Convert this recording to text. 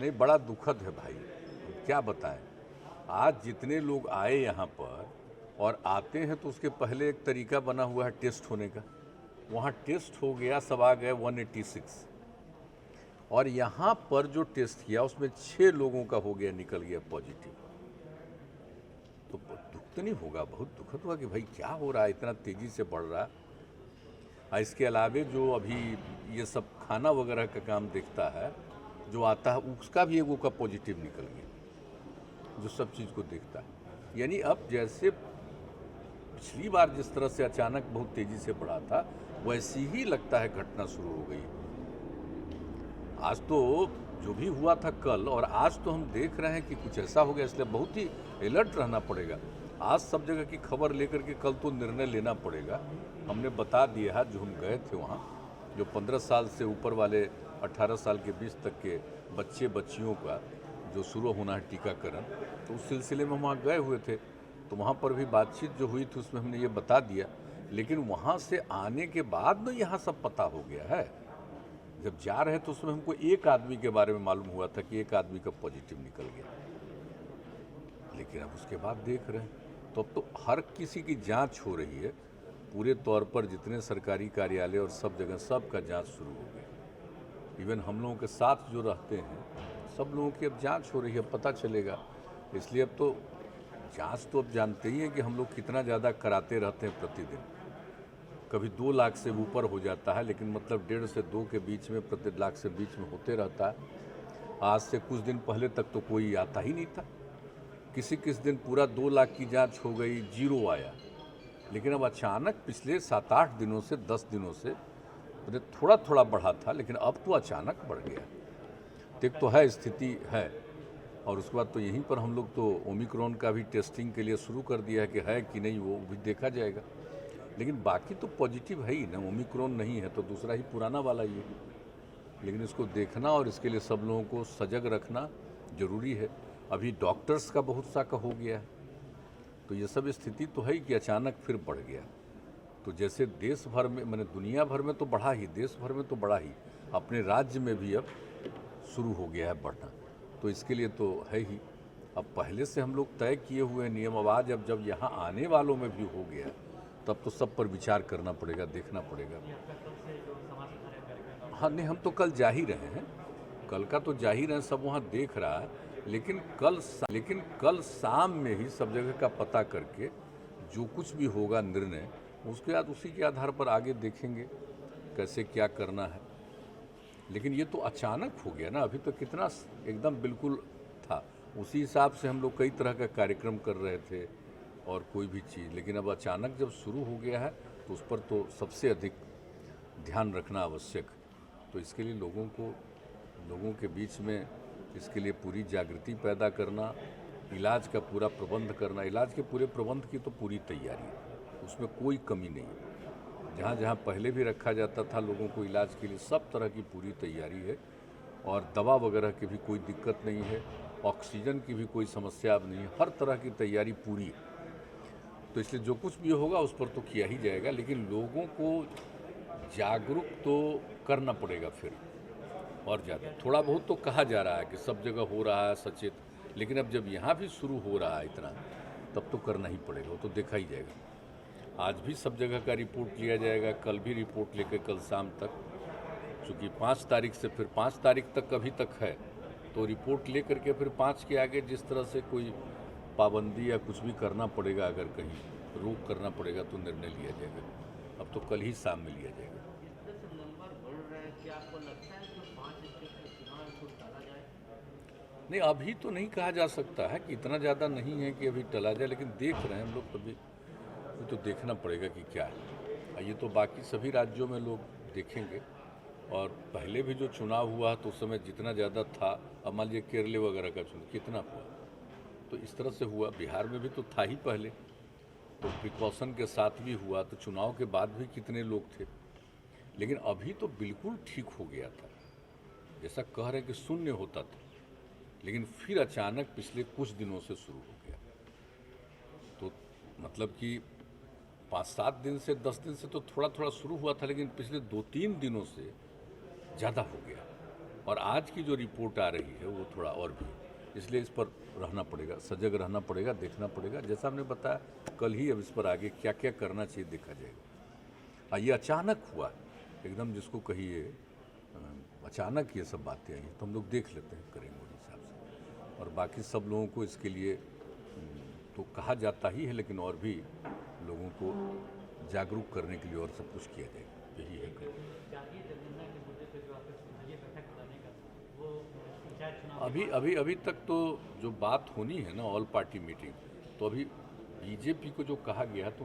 नहीं, बड़ा दुखद है भाई, क्या बताएं। आज जितने लोग आए यहाँ पर और आते हैं तो उसके पहले एक तरीका बना हुआ है टेस्ट होने का। वहाँ टेस्ट हो गया, सब आ गए 186, और यहाँ पर जो टेस्ट किया उसमें 6 लोगों का हो गया, निकल गया पॉजिटिव। तो दुख तो नहीं होगा, बहुत दुखद हुआ कि भाई क्या हो रहा है, इतना तेज़ी से बढ़ रहा है। इसके अलावे जो अभी ये सब खाना वगैरह का काम देखता है, जो आता है उसका भी एगो का पॉजिटिव निकल गया, जो सब चीज़ को देखता है। यानी अब जैसे पिछली बार जिस तरह से अचानक बहुत तेज़ी से बढ़ा था, वैसी ही लगता है घटना शुरू हो गई। आज तो जो भी हुआ था कल और आज तो हम देख रहे हैं कि कुछ ऐसा हो गया, इसलिए बहुत ही अलर्ट रहना पड़ेगा। आज सब जगह की खबर लेकर के कल तो निर्णय लेना पड़ेगा। हमने बता दिया है, जो हम गए थे वहाँ, जो 15 साल से ऊपर वाले 18 साल के बीच तक के बच्चे बच्चियों का जो शुरू होना है टीकाकरण, तो उस सिलसिले में हम वहाँ गए हुए थे। तो वहाँ पर भी बातचीत जो हुई थी उसमें हमने ये बता दिया, लेकिन वहाँ से आने के बाद में यहाँ सब पता हो गया है। जब जा रहे तो उसमें हमको एक आदमी के बारे में मालूम हुआ था कि एक आदमी का पॉजिटिव निकल गया, लेकिन अब उसके बाद देख रहे हैं तो अब तो हर किसी की जांच हो रही है पूरे तौर पर, जितने सरकारी कार्यालय और सब जगह सब का जांच शुरू हो गई। इवन हम लोगों के साथ जो रहते हैं सब लोगों की अब जांच हो रही है, पता चलेगा। इसलिए अब तो जांच तो अब जानते ही हैं कि हम लोग कितना ज़्यादा कराते रहते हैं प्रतिदिन। कभी 2 लाख से ऊपर हो जाता है, लेकिन मतलब 1.5 से 2 के बीच में, प्रति लाख से बीच में होते रहता है। आज से कुछ दिन पहले तक तो कोई आता ही नहीं था। किस दिन पूरा 2 लाख की जांच हो गई, 0 आया। लेकिन अब अचानक पिछले 7-8 दिनों से, 10 दिनों से थोड़ा थोड़ा बढ़ा था, लेकिन अब तो अचानक बढ़ गया। एक तो है स्थिति है, और उसके बाद तो यहीं पर हम लोग तो ओमिक्रॉन का भी टेस्टिंग के लिए शुरू कर दिया है कि है कि नहीं वो भी देखा जाएगा। लेकिन बाकी तो पॉजिटिव है ही ना, ओमिक्रॉन नहीं है तो दूसरा ही पुराना वाला ही है। लेकिन इसको देखना और इसके लिए सब लोगों को सजग रखना ज़रूरी है। अभी डॉक्टर्स का बहुत सा का हो गया है, तो ये सब स्थिति तो है ही कि अचानक फिर बढ़ गया। तो जैसे देश भर में, मैंने दुनिया भर में तो बढ़ा ही, देश भर में तो बढ़ा ही, अपने राज्य में भी अब शुरू हो गया है बढ़ना। तो इसके लिए तो है ही, अब पहले से हम लोग तय किए हुए नियम, अब आज अब जब यहाँ आने वालों में भी हो गया तब तो सब पर विचार करना पड़ेगा, देखना पड़ेगा। हाँ नहीं, हम तो कल जा ही रहे हैं, कल का तो जा ही रहे हैं, सब वहाँ देख रहा है। लेकिन कल शाम में ही सब जगह का पता करके जो कुछ भी होगा निर्णय, उसके बाद उसी के आधार पर आगे देखेंगे कैसे क्या करना है। लेकिन ये तो अचानक हो गया ना, अभी तो कितना एकदम बिल्कुल था, उसी हिसाब से हम लोग कई तरह का कार्यक्रम कर रहे थे और कोई भी चीज़। लेकिन अब अचानक जब शुरू हो गया है तो उस पर तो सबसे अधिक ध्यान रखना आवश्यक। तो इसके लिए लोगों के बीच में इसके लिए पूरी जागृति पैदा करना, इलाज का पूरा प्रबंध करना। इलाज के पूरे प्रबंध की तो पूरी तैयारी है, उसमें कोई कमी नहीं है। जहाँ जहाँ पहले भी रखा जाता था लोगों को इलाज के लिए, सब तरह की पूरी तैयारी है, और दवा वगैरह की भी कोई दिक्कत नहीं है, ऑक्सीजन की भी कोई समस्या अब नहीं है, हर तरह की तैयारी पूरी है। तो इसलिए जो कुछ भी होगा उस पर तो किया ही जाएगा, लेकिन लोगों को जागरूक तो करना पड़ेगा फिर और ज़्यादा। थोड़ा बहुत तो कहा जा रहा है कि सब जगह हो रहा है सचेत, लेकिन अब जब यहाँ भी शुरू हो रहा है इतना, तब तो करना ही पड़ेगा, वो तो देखा ही जाएगा। आज भी सब जगह का रिपोर्ट लिया जाएगा, कल भी रिपोर्ट लेकर कल शाम तक, चूँकि 5 तारीख से फिर 5 तारीख तक अभी तक है, तो रिपोर्ट ले करके फिर 5 के आगे जिस तरह से कोई पाबंदी या कुछ भी करना पड़ेगा, अगर कहीं रोक करना पड़ेगा तो निर्णय लिया जाएगा। अब तो कल ही शाम में लिया जाएगा। नहीं, अभी तो नहीं कहा जा सकता है कि इतना ज़्यादा नहीं है कि अभी टला जाए, लेकिन देख रहे हैं हम लोग, कभी तो देखना पड़ेगा कि क्या है। ये तो बाकी सभी राज्यों में लोग देखेंगे, और पहले भी जो चुनाव हुआ तो उस समय जितना ज़्यादा था, अब मान लीजिए केरल वगैरह का चुनाव कितना हुआ, तो इस तरह से हुआ। बिहार में भी तो था ही पहले, तो प्रिकॉशन के साथ भी हुआ, तो चुनाव के बाद भी कितने लोग थे। लेकिन अभी तो बिल्कुल ठीक हो गया था, जैसा कह रहे कि शून्य होता था, लेकिन फिर अचानक पिछले कुछ दिनों से शुरू हो गया। तो मतलब कि 5-7 दिन से, 10 दिन से तो थोड़ा थोड़ा शुरू हुआ था, लेकिन पिछले 2-3 दिनों से ज़्यादा हो गया। और आज की जो रिपोर्ट आ रही है वो थोड़ा और भी, इसलिए इस पर रहना पड़ेगा, सजग रहना पड़ेगा, देखना पड़ेगा। जैसा हमने बताया कल ही, अब इस पर आगे क्या क्या करना चाहिए देखा जाएगा। हाँ, ये अचानक हुआ एकदम, जिसको कहिए अचानक ये सब बातें आई, तो हम लोग देख लेते हैं, करेंगे उस हिसाब से। और बाकी सब लोगों को इसके लिए तो कहा जाता ही है, लेकिन और भी लोगों को जागरूक करने के लिए और सब कुछ किया जाएगा, यही है। अभी तक तो जो बात होनी है ना, ऑल पार्टी मीटिंग, तो अभी बीजेपी को जो कहा गया तो